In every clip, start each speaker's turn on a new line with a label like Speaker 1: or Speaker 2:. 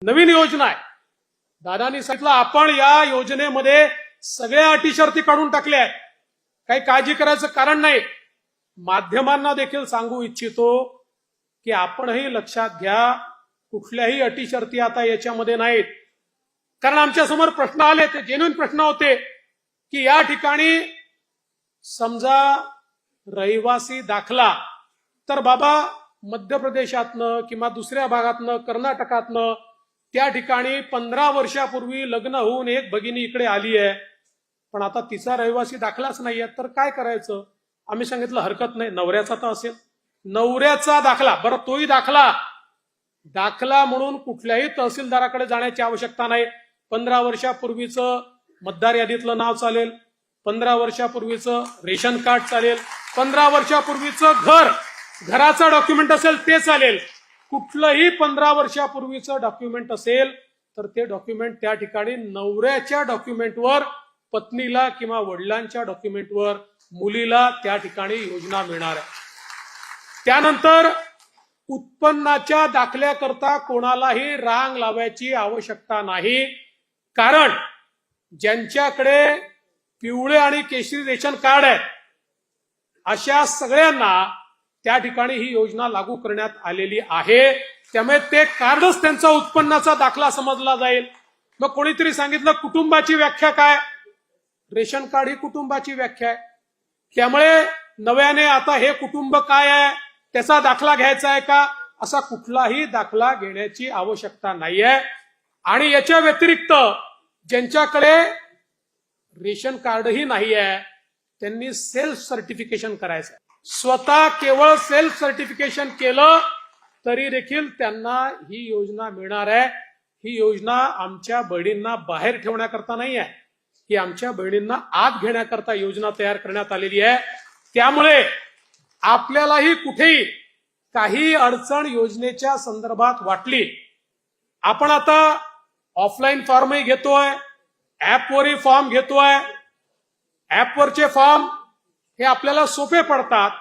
Speaker 1: नवीन योजना आहे। दादांनी सांगितलं आपण या योजनेमध्ये सगळ्या अटी शर्ती काढून टाकल्या आहेत, काही काळजी करायचं कारण नाही। माध्यमांना देखील सांगू इच्छितो की आपणही लक्षात घ्या, कुठल्याही अटी शर्ती आता याच्यामध्ये नाहीत। कारण आमच्या समोर प्रश्न आले, ते जेन्युइन प्रश्न होते की या ठिकाणी समजा रहिवासी दाखला तर बाबा मध्य प्रदेशातनं किंवा दुसऱ्या भागातनं कर्नाटकातनं त्या ठिकाणी 15 वर्षापूर्वी लग्न होऊन एक भगिनी इकडे आली आहे, पण आता तिचा रहिवासी दाखलाच नाहीये, तर काय करायचं? आम्ही सांगितलं हरकत नाही, नवऱ्याचा तर असेल, नवऱ्याचा दाखला, बरं तोही दाखला म्हणून कुठल्याही तहसीलदाराकडे जाण्याची आवश्यकता नाही। 15 वर्षापूर्वीचं मतदार यादीतलं नाव चालेल, 15 वर्षापूर्वीचं रेशन कार्ड चालेल, 15 वर्षापूर्वीचं घराचं डॉक्युमेंट असेल ते चालेल। कुठलंही 15 वर्षापूर्वीचं डॉक्युमेंट असेल तर ते डॉक्युमेंट त्या ठिकाणी नवऱ्याच्या डॉक्युमेंटवर, पत्नीला किंवा वडिलांच्या डॉक्युमेंटवर मुलीला त्या ठिकाणी योजना मिळणार आहे। त्यानंतर उत्पन्नाच्या दाखल्याकरता कोणालाही रांग लावायची आवश्यकता नाही, कारण ज्यांच्याकडे पिवळे आणि केशरी रेशन कार्ड आहे अशा सगळ्यांना त्या ठिकाणी ही योजना लागू करण्यात आलेली आहे। त्यामुळे ते कार्डच त्यांचा उत्पन्नाचा दाखला समजला जाईल। मग कोणीतरी सांगितलं कुटुंबाची व्याख्या काय? रेशन कार्ड ही कुटुंबाची व्याख्या आहे। त्यामुळे नव्याने आता हे कुटुंब काय आहे त्याचा दाखला घ्यायचा आहे का? असा कुठलाही दाखला घेण्याची आवश्यकता नाहीये। आणि याच्या व्यतिरिक्त ज्यांच्याकडे रेशन कार्डही नाही आहे त्यांनी सेल्फ सर्टिफिकेशन करायचं आहे। स्वतः केवळ सेल्फ सर्टिफिकेशन केलं तरी देखील त्यांना ही योजना मिळणार आहे। ही योजना आमच्या बहिणींना बाहेर ठेवण्याकरता नाही आहे, ही आमच्या बहिणींना आत घेण्याकरता योजना तयार करण्यात आलेली आहे। त्यामुळे आपल्यालाही कुठेही काही अडचण योजनेच्या संदर्भात वाटली, आपण आता ऑफलाईन फॉर्मही घेतोय, ऍपवरही फॉर्म घेतोय। ऍपवरचे फॉर्म हे आपल्याला सोपे पडतात,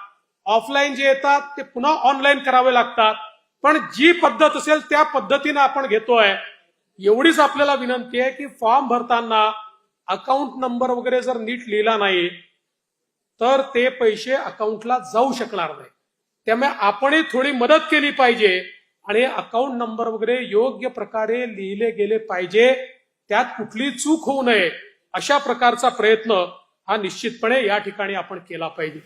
Speaker 1: ऑफलाईन जे येतात ते पुन्हा ऑनलाईन करावे लागतात, पण जी पद्धत असेल त्या पद्धतीने आपण घेतोय। एवढीच आपल्याला विनंती आहे की फॉर्म भरताना अकाउंट नंबर वगैरे जर नीट लिहिला नाही तर ते पैसे अकाउंटला जाऊ शकणार नाही। त्यामुळे आपणही थोडी मदत केली पाहिजे आणि अकाउंट नंबर वगैरे योग्य प्रकारे लिहिले गेले पाहिजे, त्यात कुठली चूक होऊ नये अशा प्रकारचा प्रयत्न हा निश्चितपणे या ठिकाणी आपण केला पाहिजे।